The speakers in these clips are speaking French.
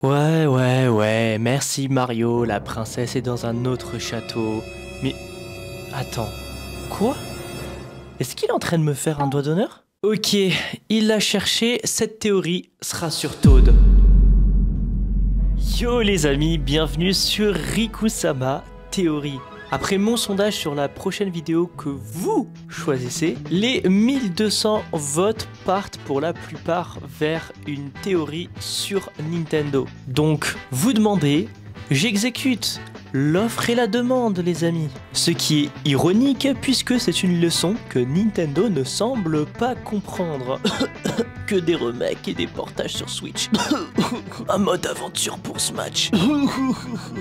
Ouais, merci Mario, la princesse est dans un autre château. Mais... attends, quoi? Est-ce qu'il est en train de me faire un doigt d'honneur? Ok, il l'a cherché, cette théorie sera sur Toad. Yo les amis, bienvenue sur Riku-sama Théorie. Après mon sondage sur la prochaine vidéo que vous choisissez, les 1200 votes partent pour la plupart vers une théorie sur Nintendo. Donc, vous demandez, j'exécute. L'offre et la demande, les amis. Ce qui est ironique puisque c'est une leçon que Nintendo ne semble pas comprendre. Que des remakes et des portages sur Switch. Un mode aventure pour Smash.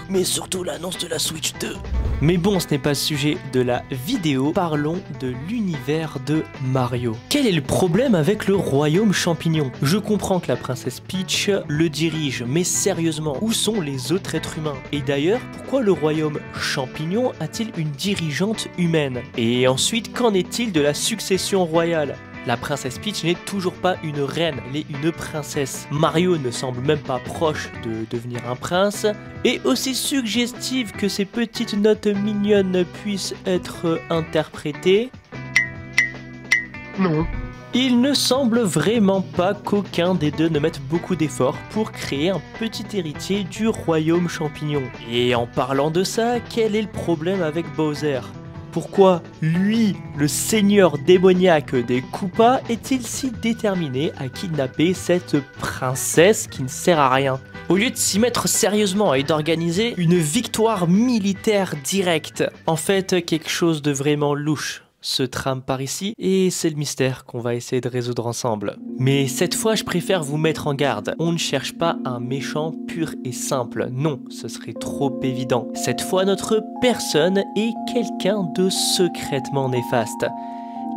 Mais surtout l'annonce de la Switch 2. Mais bon, ce n'est pas le sujet de la vidéo. Parlons de l'univers de Mario. Quel est le problème avec le royaume champignon? Je comprends que la princesse Peach le dirige, mais sérieusement, où sont les autres êtres humains? Et d'ailleurs, pourquoi le royaume champignon a-t-il une dirigeante humaine? Et ensuite, qu'en est-il de la succession royale? La princesse Peach n'est toujours pas une reine, elle est une princesse. Mario ne semble même pas proche de devenir un prince. Et aussi suggestive que ces petites notes mignonnes puissent être interprétées... non. Il ne semble vraiment pas qu'aucun des deux ne mette beaucoup d'efforts pour créer un petit héritier du royaume champignon. Et en parlant de ça, quel est le problème avec Bowser? Pourquoi lui, le seigneur démoniaque des Koopas, est-il si déterminé à kidnapper cette princesse qui ne sert à rien? Au lieu de s'y mettre sérieusement et d'organiser une victoire militaire directe, en fait quelque chose de vraiment louche se trame par ici, et c'est le mystère qu'on va essayer de résoudre ensemble. Mais cette fois, je préfère vous mettre en garde. On ne cherche pas un méchant pur et simple. Non, ce serait trop évident. Cette fois, notre personne est quelqu'un de secrètement néfaste.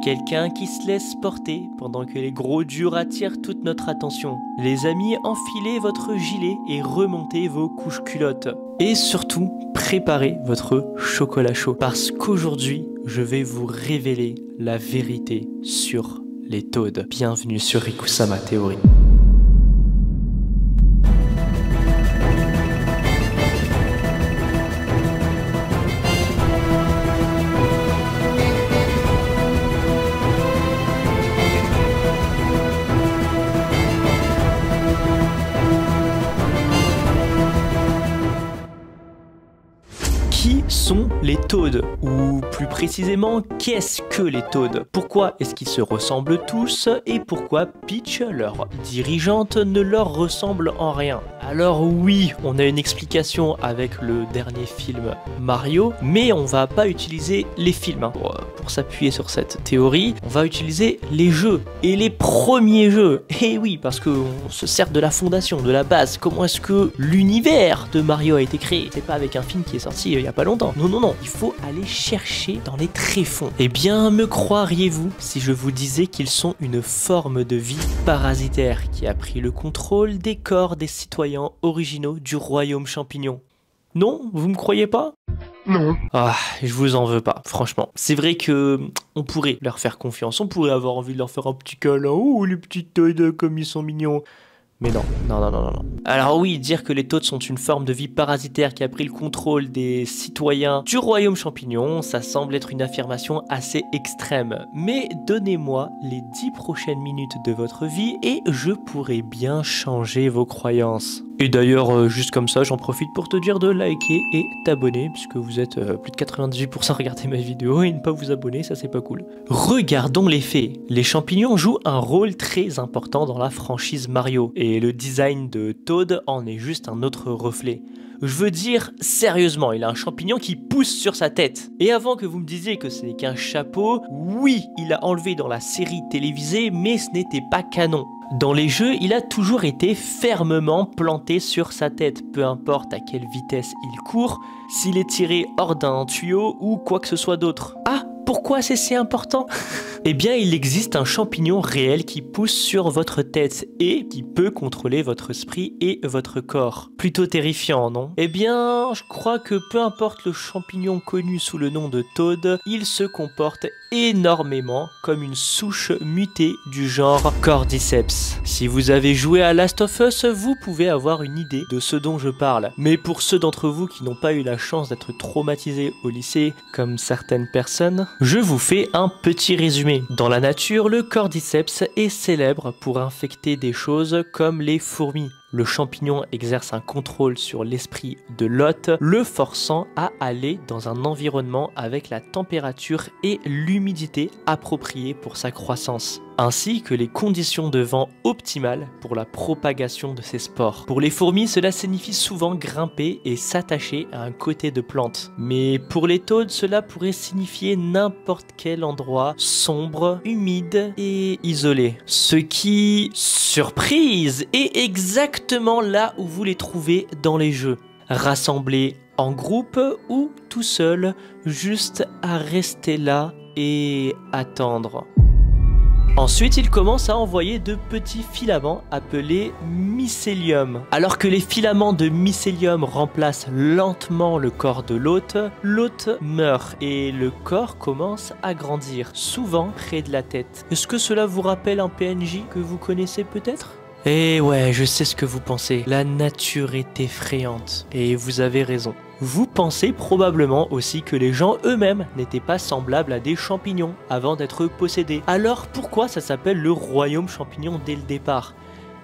Quelqu'un qui se laisse porter pendant que les gros durs attirent toute notre attention. Les amis, enfilez votre gilet et remontez vos couches culottes. Et surtout, préparez votre chocolat chaud. Parce qu'aujourd'hui, je vais vous révéler la vérité sur les Toads. Bienvenue sur Riku-sama Théorie. Qui sont les Toads? Ou plus précisément, qu'est-ce que les Toads? Pourquoi est-ce qu'ils se ressemblent tous? Et pourquoi Peach, leur dirigeante, ne leur ressemble en rien? Alors oui, on a une explication avec le dernier film Mario, mais on va pas utiliser les films pour s'appuyer sur cette théorie. On va utiliser les jeux, et les premiers jeux. Et oui, parce qu'on se sert de la fondation, de la base. Comment est-ce que l'univers de Mario a été créé? C'est pas avec un film qui est sorti il y a pas longtemps. Non, il faut aller chercher dans les tréfonds. Eh bien, me croiriez-vous si je vous disais qu'ils sont une forme de vie parasitaire qui a pris le contrôle des corps des citoyens originaux du royaume champignon? Non, vous me croyez pas? Non. Ah, je vous en veux pas, franchement. C'est vrai que on pourrait leur faire confiance, on pourrait avoir envie de leur faire un petit câlin. Oh, les petits Toads, comme ils sont mignons. Mais non. Alors oui, dire que les Toads sont une forme de vie parasitaire qui a pris le contrôle des citoyens du royaume champignon, ça semble être une affirmation assez extrême. Mais donnez-moi les 10 prochaines minutes de votre vie et je pourrai bien changer vos croyances. Et d'ailleurs, juste comme ça, j'en profite pour te dire de liker et t'abonner, puisque vous êtes plus de 98% à regarder mes vidéos et ne pas vous abonner, ça c'est pas cool. Regardons les faits. Les champignons jouent un rôle très important dans la franchise Mario, et le design de Toad en est juste un autre reflet. Je veux dire, sérieusement, il a un champignon qui pousse sur sa tête. Et avant que vous me disiez que ce n'est qu'un chapeau, oui, il a enlevé dans la série télévisée, mais ce n'était pas canon. Dans les jeux, il a toujours été fermement planté sur sa tête, peu importe à quelle vitesse il court, s'il est tiré hors d'un tuyau ou quoi que ce soit d'autre. Ah, pourquoi c'est si important? Eh bien, il existe un champignon réel qui pousse sur votre tête et qui peut contrôler votre esprit et votre corps. Plutôt terrifiant, non? Eh bien, je crois que peu importe le champignon connu sous le nom de Toad, il se comporte énormément comme une souche mutée du genre Cordyceps. Si vous avez joué à Last of Us, vous pouvez avoir une idée de ce dont je parle. Mais pour ceux d'entre vous qui n'ont pas eu la chance d'être traumatisés au lycée, comme certaines personnes, je vous fais un petit résumé. Dans la nature, le Cordyceps est célèbre pour infecter des choses comme les fourmis. Le champignon exerce un contrôle sur l'esprit de l'hôte, le forçant à aller dans un environnement avec la température et l'humidité appropriées pour sa croissance, ainsi que les conditions de vent optimales pour la propagation de ces spores. Pour les fourmis, cela signifie souvent grimper et s'attacher à un côté de plante. Mais pour les Toads, cela pourrait signifier n'importe quel endroit sombre, humide et isolé. Ce qui, surprise, est exactement là où vous les trouvez dans les jeux. Rassemblés en groupe ou tout seul, juste à rester là et attendre. Ensuite, il commence à envoyer de petits filaments appelés mycélium. Alors que les filaments de mycélium remplacent lentement le corps de l'hôte, l'hôte meurt et le corps commence à grandir, souvent près de la tête. Est-ce que cela vous rappelle un PNJ que vous connaissez peut-être ? Eh ouais, je sais ce que vous pensez. La nature est effrayante. Et vous avez raison. Vous pensez probablement aussi que les gens eux-mêmes n'étaient pas semblables à des champignons avant d'être possédés. Alors pourquoi ça s'appelle le royaume champignon dès le départ ?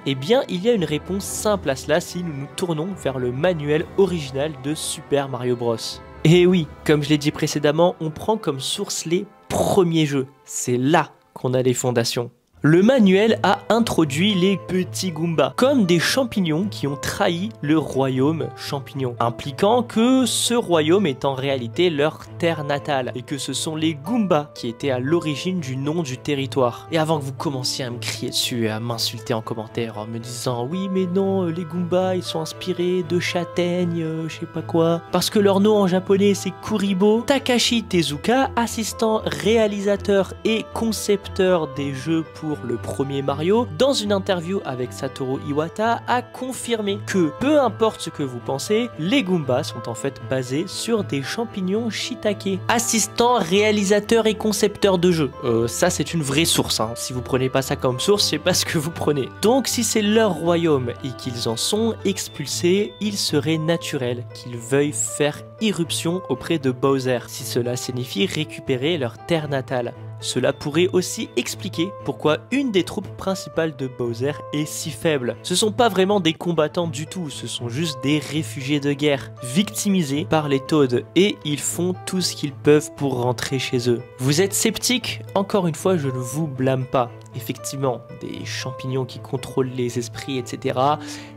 Eh bien, il y a une réponse simple à cela si nous nous tournons vers le manuel original de Super Mario Bros. Et oui, comme je l'ai dit précédemment, on prend comme source les premiers jeux. C'est là qu'on a les fondations. Le manuel a introduit les petits Goombas comme des champignons qui ont trahi le royaume champignon, impliquant que ce royaume est en réalité leur terre natale et que ce sont les Goombas qui étaient à l'origine du nom du territoire. Et avant que vous commenciez à me crier dessus et à m'insulter en commentaire en me disant oui mais non, les Goombas ils sont inspirés de châtaignes, je sais pas quoi, parce que leur nom en japonais c'est Kuribo, Takashi Tezuka, assistant réalisateur et concepteur des jeux pour le premier Mario, dans une interview avec Satoru Iwata, a confirmé que, peu importe ce que vous pensez, les Goombas sont en fait basés sur des champignons shiitake. Assistant, réalisateur et concepteur de jeux. Ça c'est une vraie source, hein. Si vous prenez pas ça comme source, c'est pas ce que vous prenez. Donc si c'est leur royaume et qu'ils en sont expulsés, il serait naturel qu'ils veuillent faire irruption auprès de Bowser, si cela signifie récupérer leur terre natale. Cela pourrait aussi expliquer pourquoi une des troupes principales de Bowser est si faible. Ce sont pas vraiment des combattants du tout, ce sont juste des réfugiés de guerre, victimisés par les Toads, et ils font tout ce qu'ils peuvent pour rentrer chez eux. Vous êtes sceptique? Encore une fois, je ne vous blâme pas. Effectivement, des champignons qui contrôlent les esprits, etc.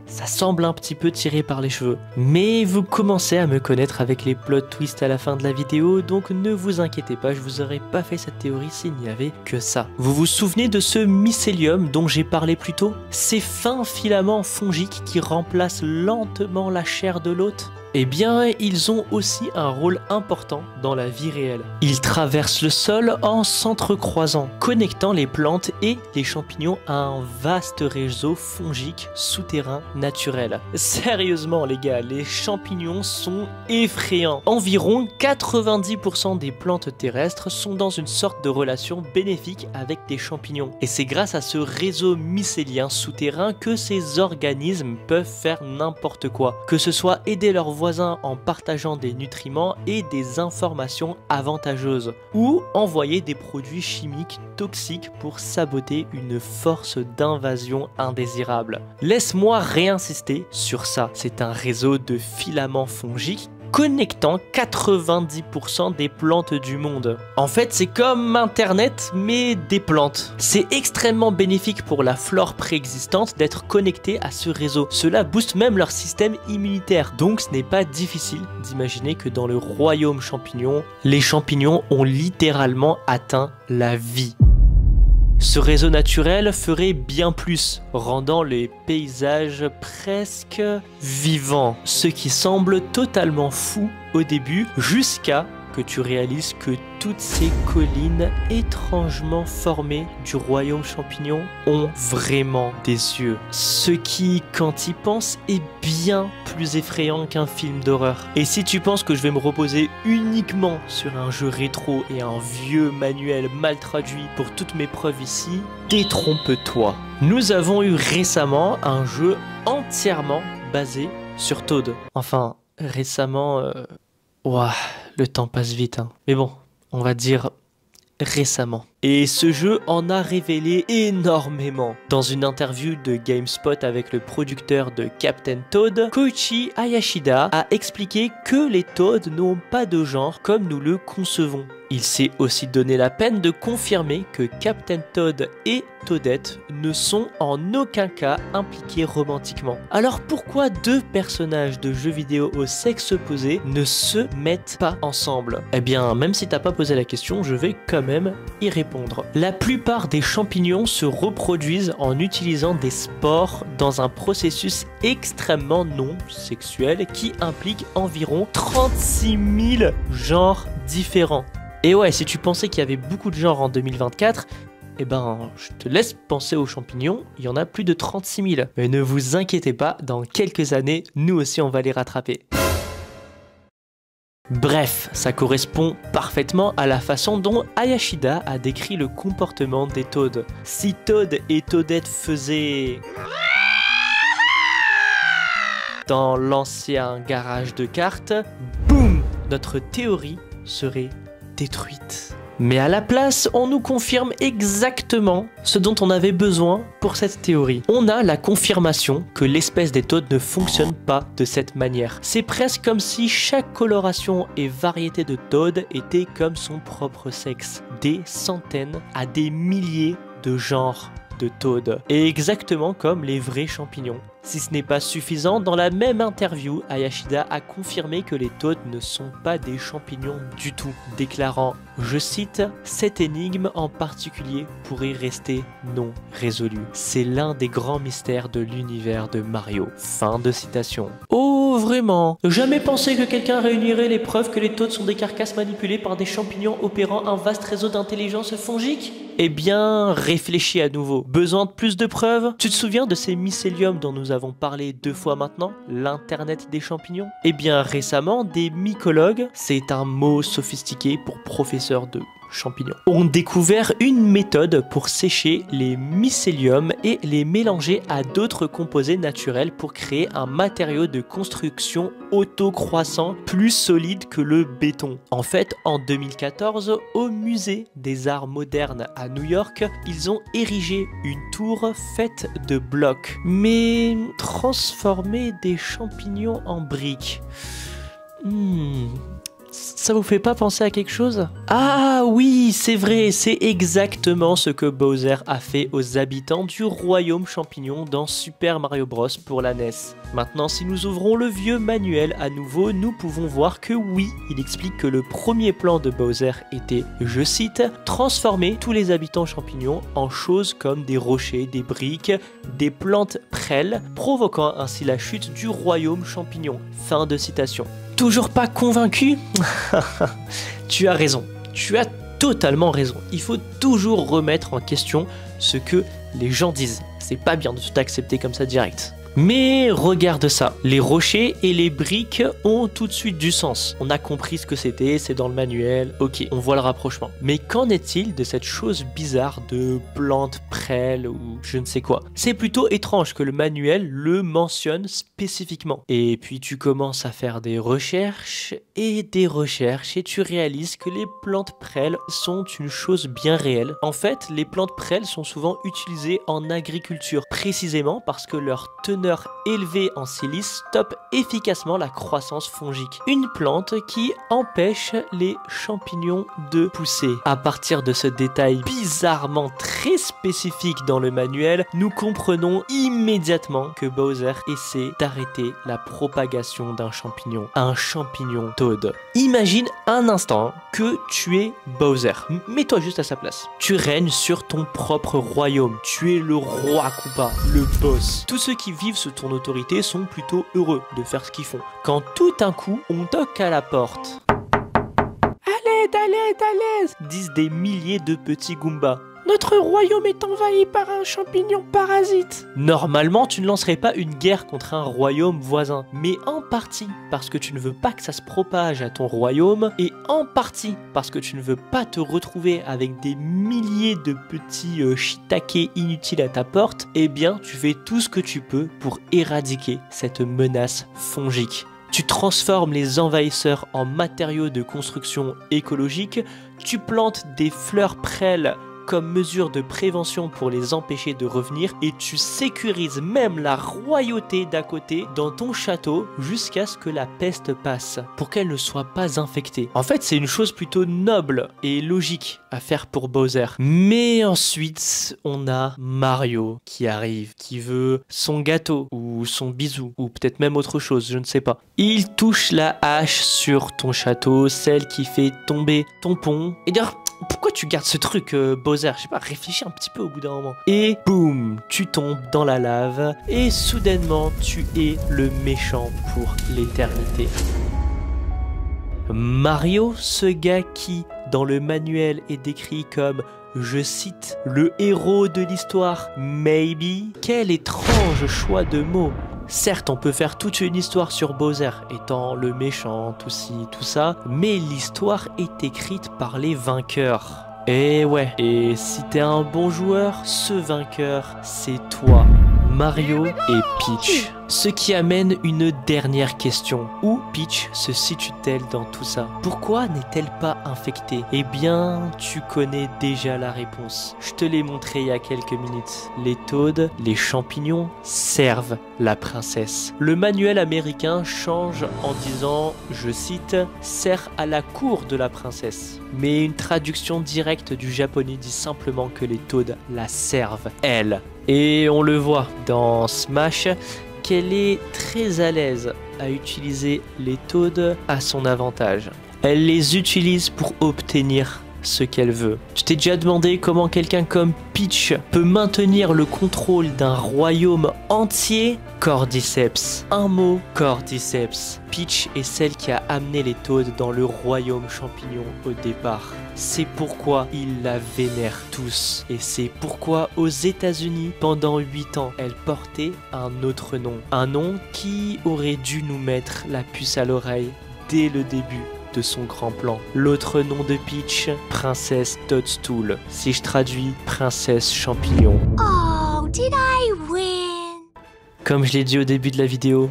Ça semble un petit peu tiré par les cheveux. Mais vous commencez à me connaître avec les plot twists à la fin de la vidéo, donc ne vous inquiétez pas, je vous aurais pas fait cette théorie s'il n'y avait que ça. Vous vous souvenez de ce mycélium dont j'ai parlé plus tôt? Ces fins filaments fongiques qui remplacent lentement la chair de l'hôte? Eh bien, ils ont aussi un rôle important dans la vie réelle. Ils traversent le sol en s'entrecroisant, connectant les plantes et les champignons à un vaste réseau fongique souterrain naturel. Sérieusement les gars, les champignons sont effrayants. Environ 90% des plantes terrestres sont dans une sorte de relation bénéfique avec des champignons. Et c'est grâce à ce réseau mycélien souterrain que ces organismes peuvent faire n'importe quoi. Que ce soit aider leurs voisins en partageant des nutriments et des informations avantageuses, ou envoyer des produits chimiques toxiques pour saboter une force d'invasion indésirable. Laisse-moi réinsister sur ça, c'est un réseau de filaments fongiques connectant 90% des plantes du monde. En fait, c'est comme Internet, mais des plantes. C'est extrêmement bénéfique pour la flore préexistante d'être connecté à ce réseau. Cela booste même leur système immunitaire. Donc ce n'est pas difficile d'imaginer que dans le royaume champignon, les champignons ont littéralement atteint la vie. Ce réseau naturel ferait bien plus, rendant les paysages presque vivants, ce qui semble totalement fou au début, jusqu'à que tu réalises que toutes ces collines étrangement formées du royaume champignon ont vraiment des yeux. Ce qui, quand y pense, est bien plus effrayant qu'un film d'horreur. Et si tu penses que je vais me reposer uniquement sur un jeu rétro et un vieux manuel mal traduit pour toutes mes preuves ici, détrompe-toi. Nous avons eu récemment un jeu entièrement basé sur Toad. Enfin, récemment... Ouah, le temps passe vite, hein. Mais bon, on va dire récemment. Et ce jeu en a révélé énormément. Dans une interview de GameSpot avec le producteur de Captain Toad, Koichi Hayashida a expliqué que les Toads n'ont pas de genre comme nous le concevons. Il s'est aussi donné la peine de confirmer que Captain Toad et Toadette ne sont en aucun cas impliqués romantiquement. Alors pourquoi deux personnages de jeux vidéo au sexe opposé ne se mettent pas ensemble? Eh bien, même si t'as pas posé la question, je vais quand même y répondre. La plupart des champignons se reproduisent en utilisant des spores dans un processus extrêmement non sexuel qui implique environ 36 000 genres différents. Et ouais, si tu pensais qu'il y avait beaucoup de genres en 2024, eh ben, je te laisse penser aux champignons, il y en a plus de 36 000. Mais ne vous inquiétez pas, dans quelques années, nous aussi on va les rattraper. Bref, ça correspond parfaitement à la façon dont Hayashida a décrit le comportement des Toads. Si Toad et Toadette faisaient... dans l'ancien garage de cartes, boum, notre théorie serait détruite. Mais à la place, on nous confirme exactement ce dont on avait besoin pour cette théorie. On a la confirmation que l'espèce des Toads ne fonctionne pas de cette manière. C'est presque comme si chaque coloration et variété de Toad était comme son propre sexe. Des centaines à des milliers de genres de Toad. Et exactement comme les vrais champignons. Si ce n'est pas suffisant, dans la même interview, Hayashida a confirmé que les Toads ne sont pas des champignons du tout, déclarant, je cite, « Cette énigme en particulier pourrait rester non résolue. C'est l'un des grands mystères de l'univers de Mario. » Fin de citation. Oh, vraiment? Jamais pensé que quelqu'un réunirait les preuves que les Toads sont des carcasses manipulées par des champignons opérant un vaste réseau d'intelligence fongique? Eh bien, réfléchis à nouveau. Besoin de plus de preuves? Tu te souviens de ces mycéliums dont nous avons parlé 2 fois maintenant? L'internet des champignons? Eh bien, récemment, des mycologues, c'est un mot sophistiqué pour professeur de champignons, ont découvert une méthode pour sécher les mycéliums et les mélanger à d'autres composés naturels pour créer un matériau de construction autocroissant plus solide que le béton. En fait, en 2014, au musée des arts modernes à New York, ils ont érigé une tour faite de blocs, mais transformer des champignons en briques. Ça vous fait pas penser à quelque chose? Ah oui, c'est vrai, c'est exactement ce que Bowser a fait aux habitants du royaume champignon dans Super Mario Bros pour la NES. Maintenant, si nous ouvrons le vieux manuel à nouveau, nous pouvons voir que oui, il explique que le premier plan de Bowser était, je cite, « transformer tous les habitants champignons en choses comme des rochers, des briques, des plantes prêles, provoquant ainsi la chute du royaume champignon. » Fin de citation. Toujours pas convaincu? Tu as raison, tu as totalement raison. Il faut toujours remettre en question ce que les gens disent. C'est pas bien de tout accepter comme ça direct. Mais regarde ça, les rochers et les briques ont tout de suite du sens. On a compris ce que c'était, c'est dans le manuel, ok, on voit le rapprochement. Mais qu'en est-il de cette chose bizarre de plantes prêles ou je ne sais quoi? C'est plutôt étrange que le manuel le mentionne spécifiquement. Et puis tu commences à faire des recherches et tu réalises que les plantes prêles sont une chose bien réelle. En fait, les plantes prêles sont souvent utilisées en agriculture, précisément parce que leur teneur élevée en silice stoppe efficacement la croissance fongique. Une plante qui empêche les champignons de pousser. À partir de ce détail bizarrement très spécifique dans le manuel, nous comprenons immédiatement que Bowser essaie d'arrêter la propagation d'un champignon. Un champignon Toad. Imagine un instant que tu es Bowser. Mets-toi juste à sa place. Tu règnes sur ton propre royaume. Tu es le roi Koopa, le boss. Tous ceux qui vivent sous ton autorité sont plutôt heureux de faire ce qu'ils font. Quand tout d'un coup, on toque à la porte. à l'aise, disent des milliers de petits Goombas. Notre royaume est envahi par un champignon parasite. Normalement, tu ne lancerais pas une guerre contre un royaume voisin, mais en partie parce que tu ne veux pas que ça se propage à ton royaume, et en partie parce que tu ne veux pas te retrouver avec des milliers de petits shiitake inutiles à ta porte, eh bien, tu fais tout ce que tu peux pour éradiquer cette menace fongique. Tu transformes les envahisseurs en matériaux de construction écologique, tu plantes des fleurs prêles comme mesure de prévention pour les empêcher de revenir, et tu sécurises même la royauté d'à côté dans ton château jusqu'à ce que la peste passe, pour qu'elle ne soit pas infectée. En fait, c'est une chose plutôt noble et logique à faire pour Bowser. Mais ensuite, on a Mario qui arrive, qui veut son gâteau, ou son bisou, ou peut-être même autre chose, je ne sais pas. Il touche la hache sur ton château, celle qui fait tomber ton pont, et d'ailleurs, pourquoi tu gardes ce truc, Bowser? Je sais pas, réfléchis un petit peu au bout d'un moment. Et boum, tu tombes dans la lave et soudainement, tu es le méchant pour l'éternité. Mario, ce gars qui, dans le manuel, est décrit comme, je cite, le héros de l'histoire, maybe. Quel étrange choix de mots. Certes, on peut faire toute une histoire sur Bowser, étant le méchant, tout ci, tout ça, mais l'histoire est écrite par les vainqueurs. Et ouais, et si t'es un bon joueur, ce vainqueur, c'est toi, Mario et Peach. Ce qui amène une dernière question. Où Peach se situe-t-elle dans tout ça? Pourquoi n'est-elle pas infectée? Eh bien, tu connais déjà la réponse. Je te l'ai montré il y a quelques minutes. Les Toads, les champignons, servent la princesse. Le manuel américain change en disant, je cite, « sert à la cour de la princesse ». Mais une traduction directe du japonais dit simplement que les Toads la servent, elle. Et on le voit dans Smash, qu'elle est très à l'aise à utiliser les Toads à son avantage. Elle les utilise pour obtenir ce qu'elle veut. Tu t'es déjà demandé comment quelqu'un comme Peach peut maintenir le contrôle d'un royaume entier? Cordyceps. Un mot, Cordyceps. Peach est celle qui a amené les Toads dans le royaume champignon au départ. C'est pourquoi ils la vénèrent tous. Et c'est pourquoi aux États-Unis, pendant 8 ans, elle portait un autre nom. Un nom qui aurait dû nous mettre la puce à l'oreille dès le début de son grand plan. L'autre nom de Peach, Princesse Toadstool. Si je traduis, Princesse Champignon. Oh, did I win? Comme je l'ai dit au début de la vidéo,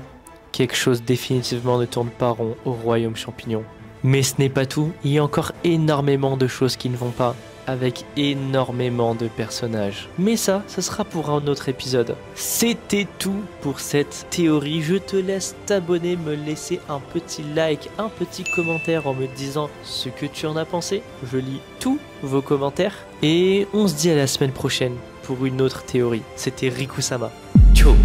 quelque chose définitivement ne tourne pas rond au royaume champignon. Mais ce n'est pas tout, il y a encore énormément de choses qui ne vont pas, avec énormément de personnages. Mais ça sera pour un autre épisode. C'était tout pour cette théorie. Je te laisse t'abonner, me laisser un petit like, un petit commentaire en me disant ce que tu en as pensé. Je lis tous vos commentaires. Et on se dit à la semaine prochaine pour une autre théorie. C'était Riku-sama. Ciao.